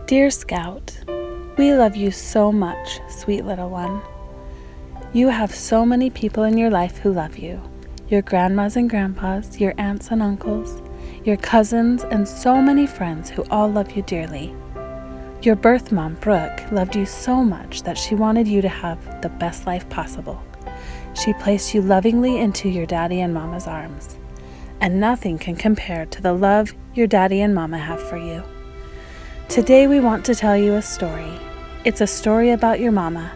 Dear Scout, we love you so much, sweet little one. You have so many people in your life who love you. Your grandmas and grandpas, your aunts and uncles, your cousins, and so many friends who all love you dearly. Your birth mom, Brooke, loved you so much that she wanted you to have the best life possible. She placed you lovingly into your daddy and mama's arms. And nothing can compare to the love your daddy and mama have for you. Today we want to tell you a story. It's a story about your mama.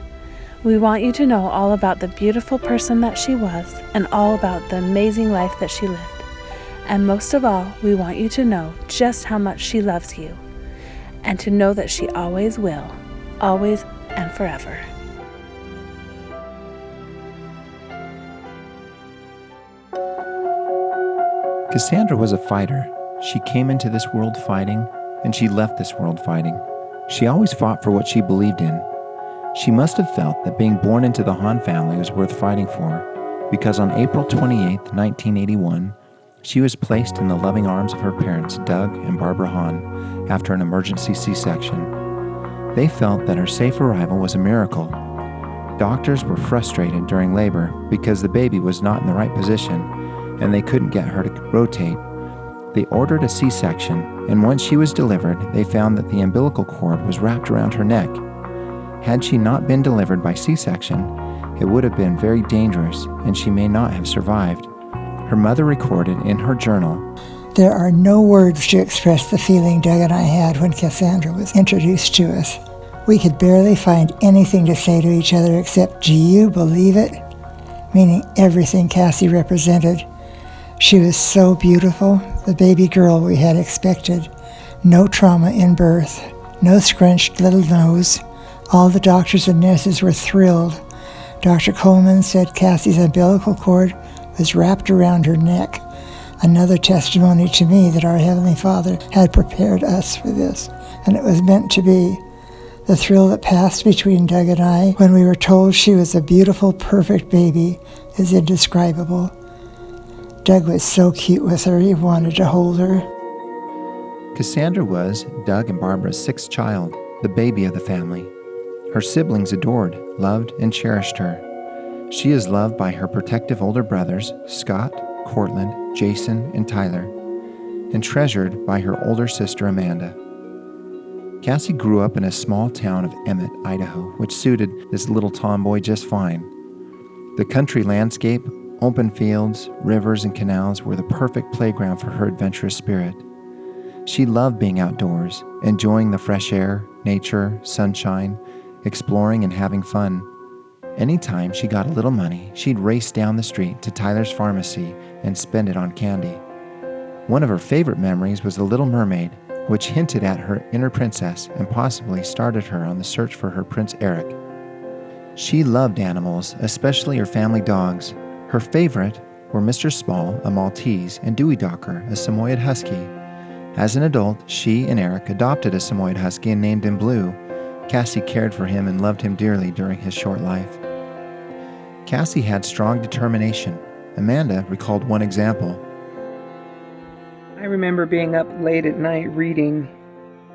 We want you to know all about the beautiful person that she was and all about the amazing life that she lived. And most of all, we want you to know just how much she loves you and to know that she always will, always and forever. Cassandra was a fighter. She came into this world fighting, and she left this world fighting. She always fought for what she believed in. She must have felt that being born into the Hahn family was worth fighting for, because on April 28, 1981, she was placed in the loving arms of her parents, Doug and Barbara Hahn, after an emergency C-section. They felt that her safe arrival was a miracle. Doctors were frustrated during labor because the baby was not in the right position, and they couldn't get her to rotate. They ordered a C-section, and once she was delivered, they found that the umbilical cord was wrapped around her neck. Had she not been delivered by C-section, it would have been very dangerous, and she may not have survived. Her mother recorded in her journal, "There are no words to express the feeling Doug and I had when Cassandra was introduced to us. We could barely find anything to say to each other except, 'Do you believe it?' Meaning everything Cassie represented. She was so beautiful, the baby girl we had expected. No trauma in birth, no scrunched little nose. All the doctors and nurses were thrilled. Dr. Coleman said Cassie's umbilical cord was wrapped around her neck. Another testimony to me that our Heavenly Father had prepared us for this, and it was meant to be. The thrill that passed between Doug and I when we were told she was a beautiful, perfect baby is indescribable. Doug was so cute with her, he wanted to hold her." Cassandra was Doug and Barbara's sixth child, the baby of the family. Her siblings adored, loved, and cherished her. She is loved by her protective older brothers, Scott, Cortland, Jason, and Tyler, and treasured by her older sister, Amanda. Cassie grew up in a small town of Emmett, Idaho, which suited this little tomboy just fine. The country landscape, open fields, rivers, and canals were the perfect playground for her adventurous spirit. She loved being outdoors, enjoying the fresh air, nature, sunshine, exploring and having fun. Anytime she got a little money, she'd race down the street to Tyler's pharmacy and spend it on candy. One of her favorite memories was The Little Mermaid, which hinted at her inner princess and possibly started her on the search for her Prince Eric. She loved animals, especially her family dogs. Her favorite were Mr. Small, a Maltese, and Dewey Docker, a Samoyed Husky. As an adult, she and Eric adopted a Samoyed Husky and named him Blue. Cassie cared for him and loved him dearly during his short life. Cassie had strong determination. Amanda recalled one example. I remember being up late at night reading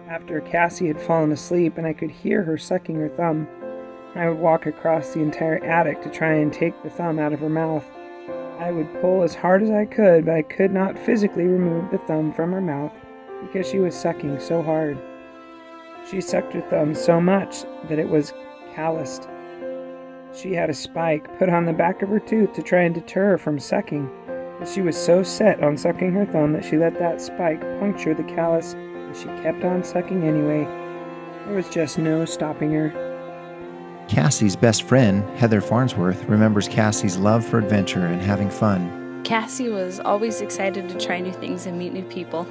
after Cassie had fallen asleep, and I could hear her sucking her thumb. I would walk across the entire attic to try and take the thumb out of her mouth. I would pull as hard as I could, but I could not physically remove the thumb from her mouth because she was sucking so hard. She sucked her thumb so much that it was calloused. She had a spike put on the back of her tooth to try and deter her from sucking, but she was so set on sucking her thumb that she let that spike puncture the callus, and she kept on sucking anyway. There was just no stopping her. Cassie's best friend, Heather Farnsworth, remembers Cassie's love for adventure and having fun. Cassie was always excited to try new things and meet new people.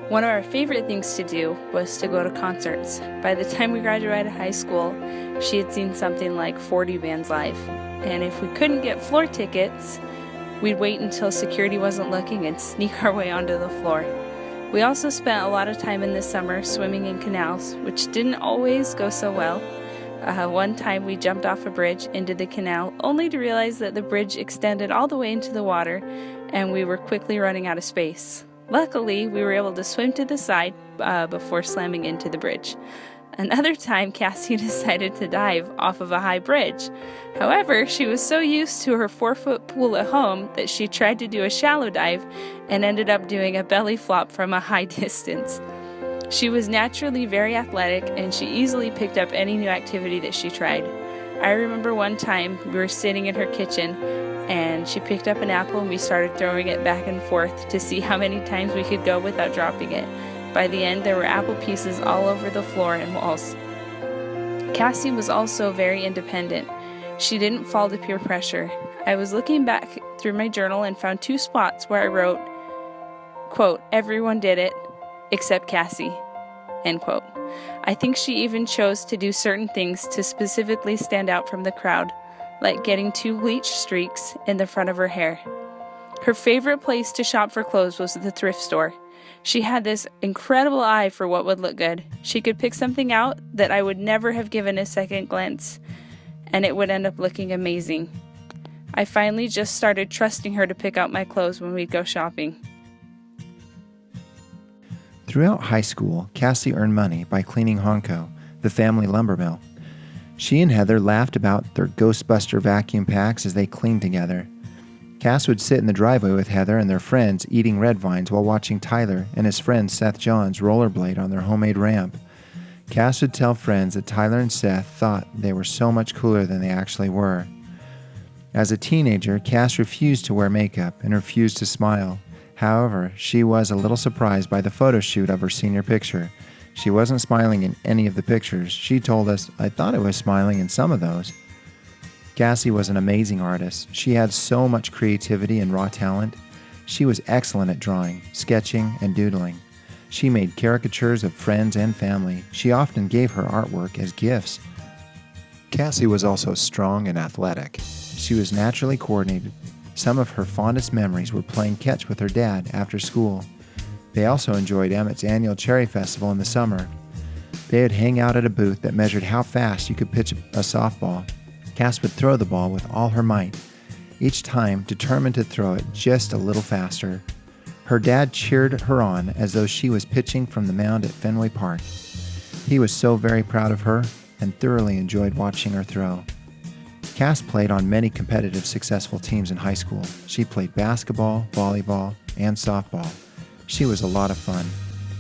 One of our favorite things to do was to go to concerts. By the time we graduated high school, she had seen something like 40 bands live. And if we couldn't get floor tickets, we'd wait until security wasn't looking and sneak our way onto the floor. We also spent a lot of time in the summer swimming in canals, which didn't always go so well. One time we jumped off a bridge into the canal, only to realize that the bridge extended all the way into the water, and we were quickly running out of space. Luckily, we were able to swim to the side before slamming into the bridge. Another time, Cassie decided to dive off of a high bridge. However, she was so used to her 4-foot pool at home that she tried to do a shallow dive and ended up doing a belly flop from a high distance. She was naturally very athletic, and she easily picked up any new activity that she tried. I remember one time we were sitting in her kitchen, and she picked up an apple and we started throwing it back and forth to see how many times we could go without dropping it. By the end, there were apple pieces all over the floor and walls. Cassie was also very independent. She didn't fall to peer pressure. I was looking back through my journal and found 2 spots where I wrote, quote, "Everyone did it, except Cassie," end quote. I think she even chose to do certain things to specifically stand out from the crowd, like getting 2 bleach streaks in the front of her hair. Her favorite place to shop for clothes was the thrift store. She had this incredible eye for what would look good. She could pick something out that I would never have given a second glance, and it would end up looking amazing. I finally just started trusting her to pick out my clothes when we'd go shopping. Throughout high school, Cassie earned money by cleaning Honko, the family lumber mill. She and Heather laughed about their Ghostbuster vacuum packs as they cleaned together. Cass would sit in the driveway with Heather and their friends eating red vines while watching Tyler and his friend Seth Johns rollerblade on their homemade ramp. Cass would tell friends that Tyler and Seth thought they were so much cooler than they actually were. As a teenager, Cass refused to wear makeup and refused to smile. However, she was a little surprised by the photo shoot of her senior picture. She wasn't smiling in any of the pictures. She told us, "I thought I was smiling in some of those." Cassie was an amazing artist. She had so much creativity and raw talent. She was excellent at drawing, sketching, and doodling. She made caricatures of friends and family. She often gave her artwork as gifts. Cassie was also strong and athletic. She was naturally coordinated. Some of her fondest memories were playing catch with her dad after school. They also enjoyed Emmett's annual Cherry Festival in the summer. They would hang out at a booth that measured how fast you could pitch a softball. Cass would throw the ball with all her might, each time determined to throw it just a little faster. Her dad cheered her on as though she was pitching from the mound at Fenway Park. He was so very proud of her and thoroughly enjoyed watching her throw. Cass played on many competitive, successful teams in high school. She played basketball, volleyball, and softball. She was a lot of fun,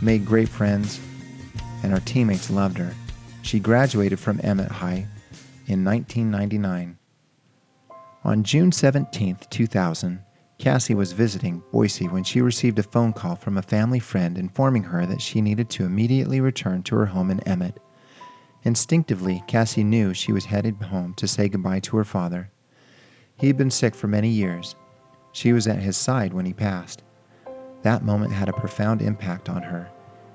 made great friends, and her teammates loved her. She graduated from Emmett High in 1999. On June 17, 2000, Cassie was visiting Boise when she received a phone call from a family friend informing her that she needed to immediately return to her home in Emmett. Instinctively, Cassie knew she was headed home to say goodbye to her father. He had been sick for many years. She was at his side when he passed. That moment had a profound impact on her,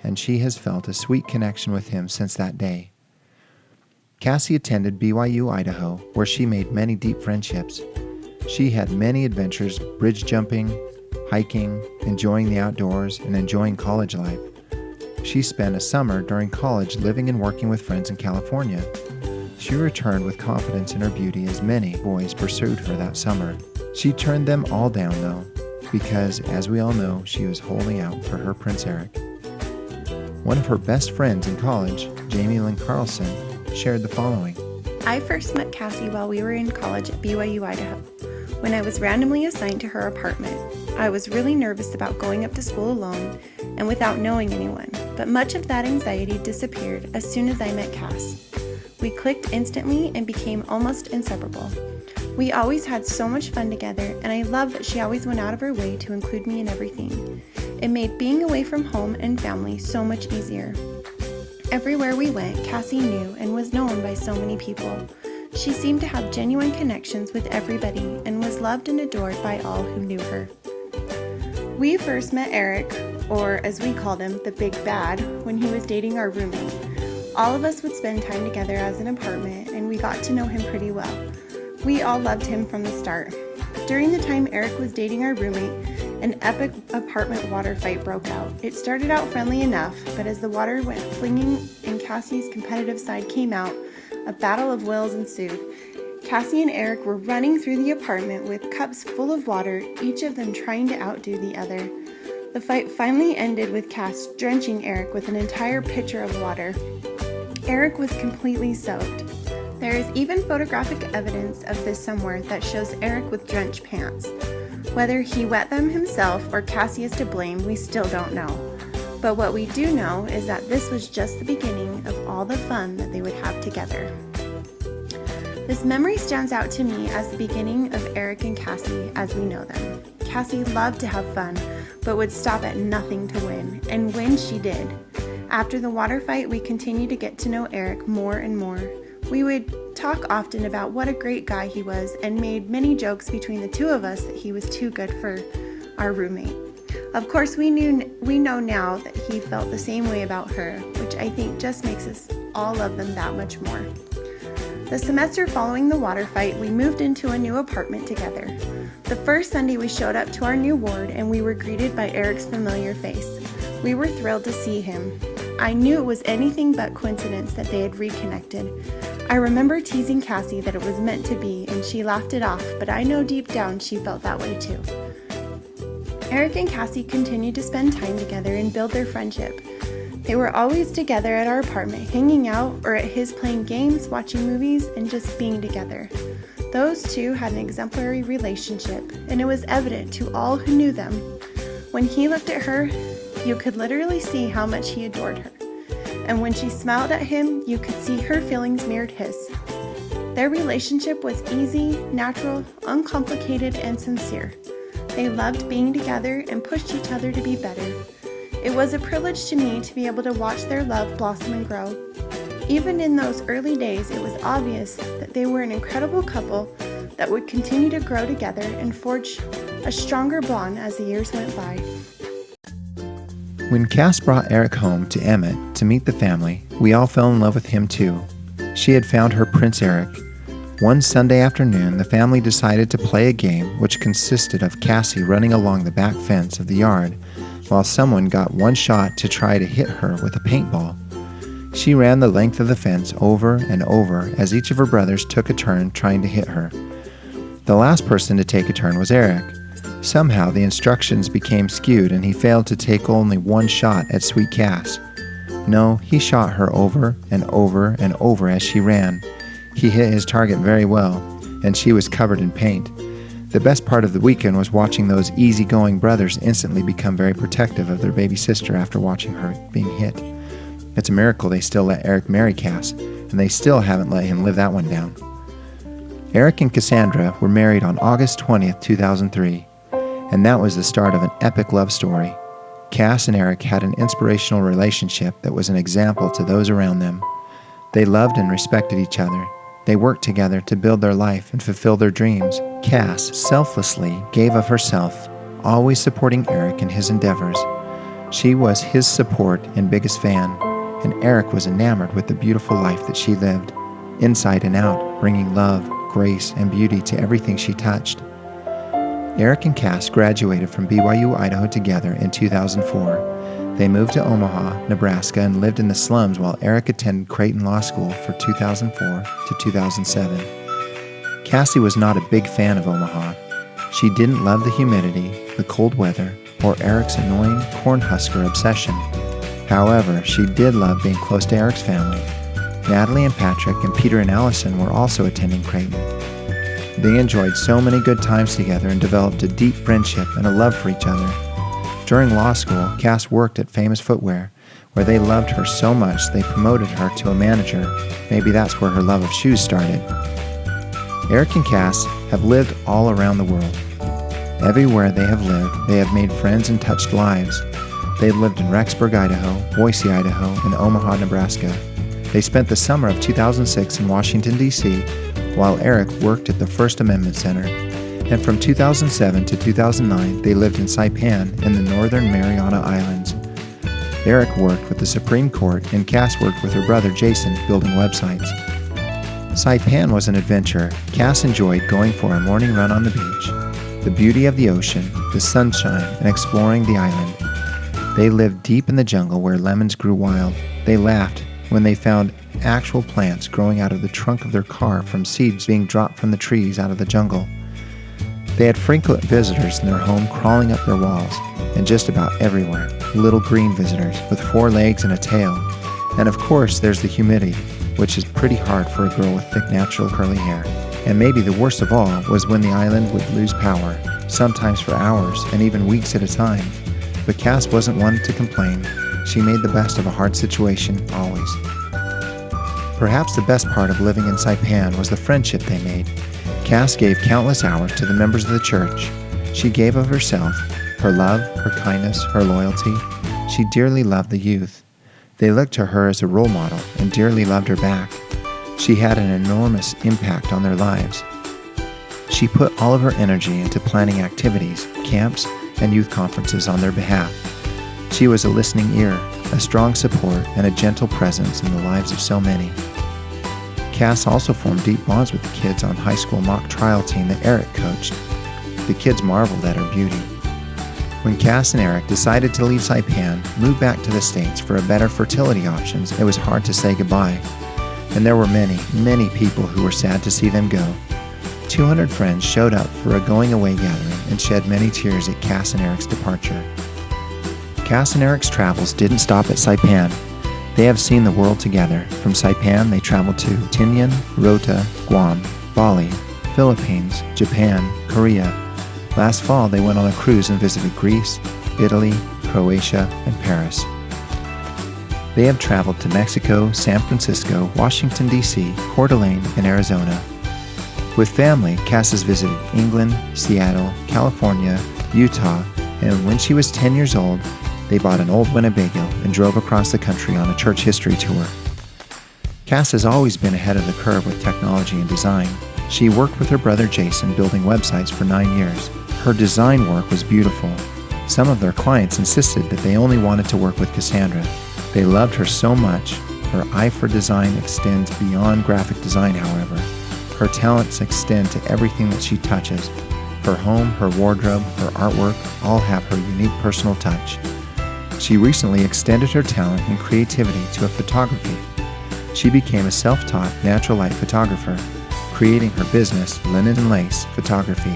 and she has felt a sweet connection with him since that day. Cassie attended BYU, Idaho, where she made many deep friendships. She had many adventures, bridge jumping, hiking, enjoying the outdoors, and enjoying college life. She spent a summer during college living and working with friends in California. She returned with confidence in her beauty as many boys pursued her that summer. She turned them all down, though, because, as we all know, she was holding out for her Prince Eric. One of her best friends in college, Jamie Lynn Carlson, shared the following. I first met Cassie while we were in college at BYU, Idaho, when I was randomly assigned to her apartment. I was really nervous about going up to school alone and without knowing anyone, but much of that anxiety disappeared as soon as I met Cass. We clicked instantly and became almost inseparable. We always had so much fun together, and I love that she always went out of her way to include me in everything. It made being away from home and family so much easier. Everywhere we went, Cassie knew and was known by so many people. She seemed to have genuine connections with everybody and was loved and adored by all who knew her. We first met Eric, or as we called him, the Big Bad, when he was dating our roommate. All of us would spend time together as an apartment, and we got to know him pretty well. We all loved him from the start. During the time Eric was dating our roommate, an epic apartment water fight broke out. It started out friendly enough, but as the water went flinging and Cassie's competitive side came out, a battle of wills ensued. Cassie and Eric were running through the apartment with cups full of water, each of them trying to outdo the other. The fight finally ended with Cass drenching Eric with an entire pitcher of water. Eric was completely soaked. There is even photographic evidence of this somewhere that shows Eric with drenched pants. Whether he wet them himself or Cassie is to blame, we still don't know. But what we do know is that this was just the beginning of all the fun that they would have together. This memory stands out to me as the beginning of Eric and Cassie as we know them. Cassie loved to have fun, but would stop at nothing to win, and win she did. After the water fight, we continued to get to know Eric more and more. We would talk often about what a great guy he was and made many jokes between the two of us that he was too good for our roommate. Of course, we know now that he felt the same way about her, which I think just makes us all love them that much more. The semester following the water fight, we moved into a new apartment together. The first Sunday we showed up to our new ward and we were greeted by Eric's familiar face. We were thrilled to see him. I knew it was anything but coincidence that they had reconnected. I remember teasing Cassie that it was meant to be, and she laughed it off, but I know deep down she felt that way too. Eric and Cassie continued to spend time together and build their friendship. They were always together at our apartment, hanging out, or at his playing games, watching movies, and just being together. Those two had an exemplary relationship, and it was evident to all who knew them. When he looked at her, you could literally see how much he adored her. And when she smiled at him, you could see her feelings mirrored his. Their relationship was easy, natural, uncomplicated, and sincere. They loved being together and pushed each other to be better. It was a privilege to me to be able to watch their love blossom and grow. Even in those early days, it was obvious that they were an incredible couple that would continue to grow together and forge a stronger bond as the years went by. When Cass brought Eric home to Emmett to meet the family, we all fell in love with him too. She had found her Prince Eric. One Sunday afternoon, the family decided to play a game which consisted of Cassie running along the back fence of the yard while someone got one shot to try to hit her with a paintball. She ran the length of the fence over and over as each of her brothers took a turn trying to hit her. The last person to take a turn was Eric. Somehow the instructions became skewed and he failed to take only one shot at sweet Cass. No, he shot her over and over and over as she ran. He hit his target very well, and she was covered in paint. The best part of the weekend was watching those easygoing brothers instantly become very protective of their baby sister after watching her being hit. It's a miracle they still let Eric marry Cass, and they still haven't let him live that one down. Eric and Cassandra were married on August 20th, 2003. And that was the start of an epic love story. Cass and Eric had an inspirational relationship that was an example to those around them. They loved and respected each other. They worked together to build their life and fulfill their dreams. Cass selflessly gave of herself, always supporting Eric in his endeavors. She was his support and biggest fan, and Eric was enamored with the beautiful life that she lived, inside and out, bringing love, grace, and beauty to everything she touched. Eric and Cass graduated from BYU Idaho together in 2004. They moved to Omaha, Nebraska, and lived in the slums while Eric attended Creighton Law School for 2004 to 2007. Cassie was not a big fan of Omaha. She didn't love the humidity, the cold weather, or Eric's annoying Cornhusker obsession. However, she did love being close to Eric's family. Natalie and Patrick and Peter and Allison were also attending Creighton. They enjoyed so many good times together and developed a deep friendship and a love for each other. During law school, Cass worked at Famous Footwear, where they loved her so much they promoted her to a manager. Maybe that's where her love of shoes started. Eric and Cass have lived all around the world. Everywhere they have lived, they have made friends and touched lives. They lived in Rexburg, Idaho, Boise, Idaho, and Omaha, Nebraska. They spent the summer of 2006 in Washington, D.C., while Eric worked at the First Amendment Center. And from 2007 to 2009, they lived in Saipan in the Northern Mariana Islands. Eric worked with the Supreme Court, and Cass worked with her brother Jason building websites. Saipan was an adventure. Cass enjoyed going for a morning run on the beach, the beauty of the ocean, the sunshine, and exploring the island. They lived deep in the jungle where lemons grew wild. They laughed when they found actual plants growing out of the trunk of their car from seeds being dropped from the trees out of the jungle. They had frequent visitors in their home crawling up their walls, and just about everywhere, little green visitors with 4 legs and a tail. And of course, there's the humidity, which is pretty hard for a girl with thick natural curly hair. And maybe the worst of all was when the island would lose power, sometimes for hours and even weeks at a time. But Cass wasn't one to complain. She made the best of a hard situation, always. Perhaps the best part of living in Saipan was the friendship they made. Cass gave countless hours to the members of the church. She gave of herself, her love, her kindness, her loyalty. She dearly loved the youth. They looked to her as a role model and dearly loved her back. She had an enormous impact on their lives. She put all of her energy into planning activities, camps, and youth conferences on their behalf. She was a listening ear, a strong support, and a gentle presence in the lives of so many. Cass also formed deep bonds with the kids on high school mock trial team that Eric coached. The kids marveled at her beauty. When Cass and Eric decided to leave Saipan, move back to the States for a better fertility options, it was hard to say goodbye. And there were many, many people who were sad to see them go. 200 friends showed up for a going-away gathering and shed many tears at Cass and Eric's departure. Cass and Eric's travels didn't stop at Saipan. They have seen the world together. From Saipan, they traveled to Tinian, Rota, Guam, Bali, Philippines, Japan, Korea. Last fall, they went on a cruise and visited Greece, Italy, Croatia, and Paris. They have traveled to Mexico, San Francisco, Washington, D.C., Coeur d'Alene, and Arizona. With family, Cass has visited England, Seattle, California, Utah, and when she was 10 years old, they bought an old Winnebago and drove across the country on a church history tour. Cass has always been ahead of the curve with technology and design. She worked with her brother Jason building websites for 9 years. Her design work was beautiful. Some of their clients insisted that they only wanted to work with Cassandra. They loved her so much. Her eye for design extends beyond graphic design, however. Her talents extend to everything that she touches. Her home, her wardrobe, her artwork all have her unique personal touch. She recently extended her talent and creativity to a photography. She became a self-taught natural light photographer, creating her business, Linen and Lace Photography.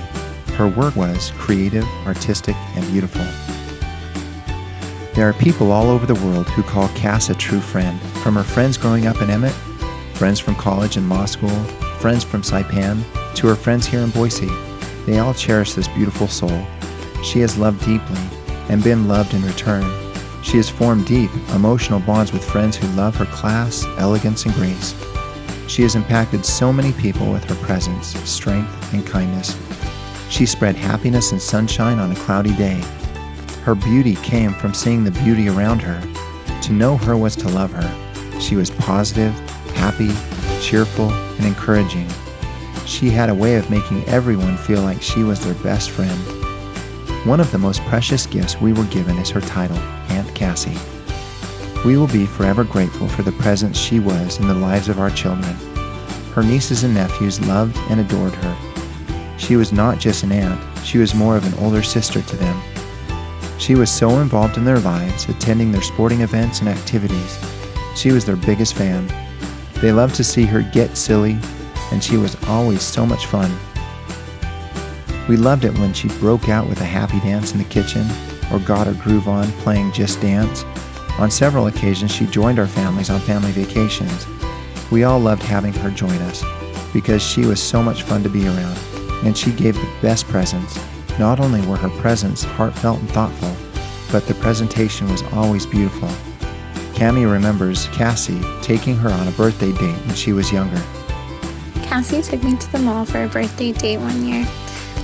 Her work was creative, artistic, and beautiful. There are people all over the world who call Cass a true friend. From her friends growing up in Emmett, friends from college and law school, friends from Saipan, to her friends here in Boise. They all cherish this beautiful soul. She has loved deeply and been loved in return. She has formed deep, emotional bonds with friends who love her class, elegance, and grace. She has impacted so many people with her presence, strength, and kindness. She spread happiness and sunshine on a cloudy day. Her beauty came from seeing the beauty around her. To know her was to love her. She was positive, happy, cheerful, and encouraging. She had a way of making everyone feel like she was their best friend. One of the most precious gifts we were given is her title, Aunt Cassie. We will be forever grateful for the presence she was in the lives of our children. Her nieces and nephews loved and adored her. She was not just an aunt, she was more of an older sister to them. She was so involved in their lives, attending their sporting events and activities. She was their biggest fan. They loved to see her get silly, and she was always so much fun. We loved it when she broke out with a happy dance in the kitchen or got her groove on playing Just Dance. On several occasions, she joined our families on family vacations. We all loved having her join us because she was so much fun to be around, and she gave the best presents. Not only were her presents heartfelt and thoughtful, but the presentation was always beautiful. Cammie remembers Cassie taking her on a birthday date when she was younger. Cassie took me to the mall for a birthday date one year.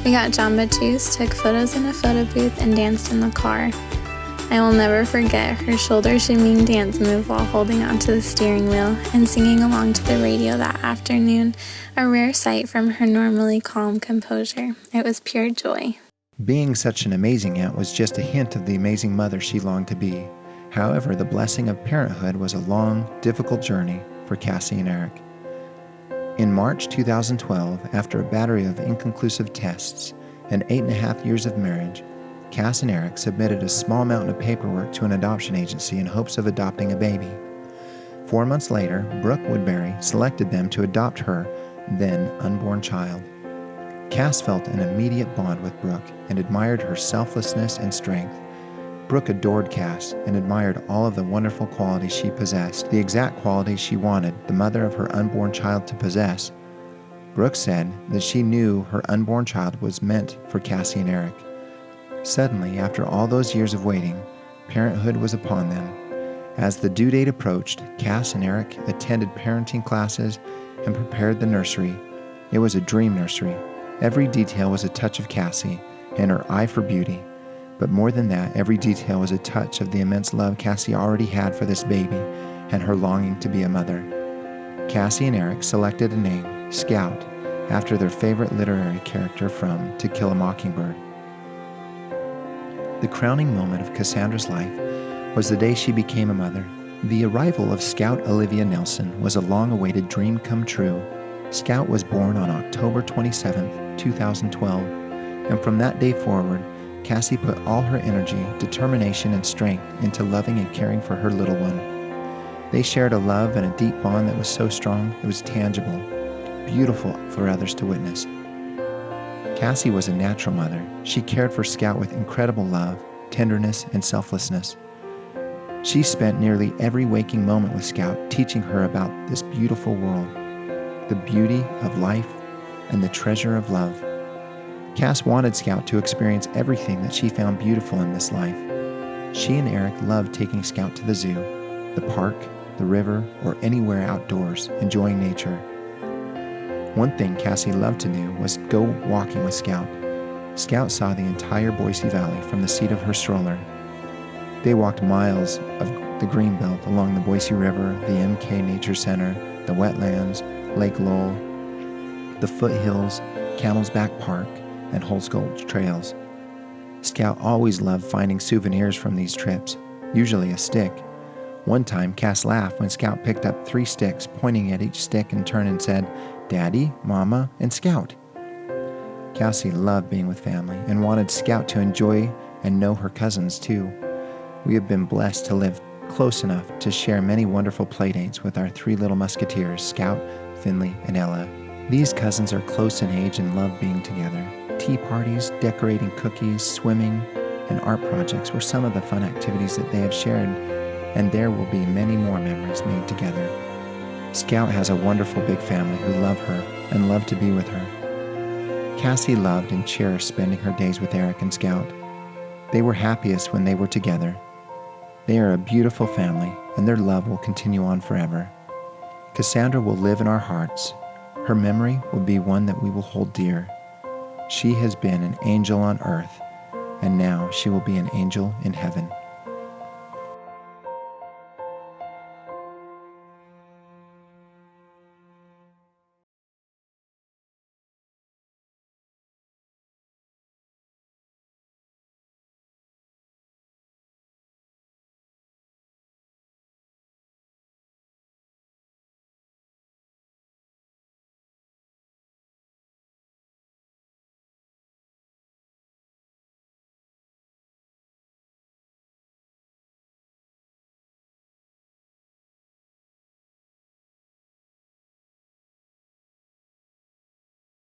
We got Jamba Juice, took photos in a photo booth, and danced in the car. I will never forget her shoulder shimmying dance move while holding onto the steering wheel and singing along to the radio that afternoon, a rare sight from her normally calm composure. It was pure joy. Being such an amazing aunt was just a hint of the amazing mother she longed to be. However, the blessing of parenthood was a long, difficult journey for Cassie and Eric. In March 2012, after a battery of inconclusive tests and 8.5 years of marriage, Cass and Eric submitted a small mountain of paperwork to an adoption agency in hopes of adopting a baby. 4 months later, Brooke Woodbury selected them to adopt her then unborn child. Cass felt an immediate bond with Brooke and admired her selflessness and strength. Brooke adored Cass and admired all of the wonderful qualities she possessed, the exact qualities she wanted the mother of her unborn child to possess. Brooke said that she knew her unborn child was meant for Cassie and Eric. Suddenly, after all those years of waiting, parenthood was upon them. As the due date approached, Cass and Eric attended parenting classes and prepared the nursery. It was a dream nursery. Every detail was a touch of Cassie and her eye for beauty. But more than that, every detail was a touch of the immense love Cassie already had for this baby and her longing to be a mother. Cassie and Eric selected a name, Scout, after their favorite literary character from To Kill a Mockingbird. The crowning moment of Cassandra's life was the day she became a mother. The arrival of Scout Olivia Nelson was a long-awaited dream come true. Scout was born on October 27, 2012, and from that day forward, Cassie put all her energy, determination, and strength into loving and caring for her little one. They shared a love and a deep bond that was so strong it was tangible, beautiful for others to witness. Cassie was a natural mother. She cared for Scout with incredible love, tenderness, and selflessness. She spent nearly every waking moment with Scout teaching her about this beautiful world, the beauty of life, and the treasure of love. Cass wanted Scout to experience everything that she found beautiful in this life. She and Eric loved taking Scout to the zoo, the park, the river, or anywhere outdoors, enjoying nature. One thing Cassie loved to do was go walking with Scout. Scout saw the entire Boise Valley from the seat of her stroller. They walked miles of the greenbelt along the Boise River, the MK Nature Center, the wetlands, Lake Lowell, the foothills, Camel's Back Park, and Holt's Gulch trails. Scout always loved finding souvenirs from these trips, usually a stick. One time, Cass laughed when Scout picked up 3 sticks, pointing at each stick in turn and said, "Daddy, Mama, and Scout." Cassie loved being with family and wanted Scout to enjoy and know her cousins too. We have been blessed to live close enough to share many wonderful playdates with our 3 little musketeers, Scout, Finley, and Ella. These cousins are close in age and love being together. Tea parties, decorating cookies, swimming, and art projects were some of the fun activities that they have shared, and there will be many more memories made together. Scout has a wonderful big family who love her and love to be with her. Cassie loved and cherished spending her days with Eric and Scout. They were happiest when they were together. They are a beautiful family, and their love will continue on forever. Cassandra will live in our hearts. Her memory will be one that we will hold dear. She has been an angel on earth, and now she will be an angel in heaven.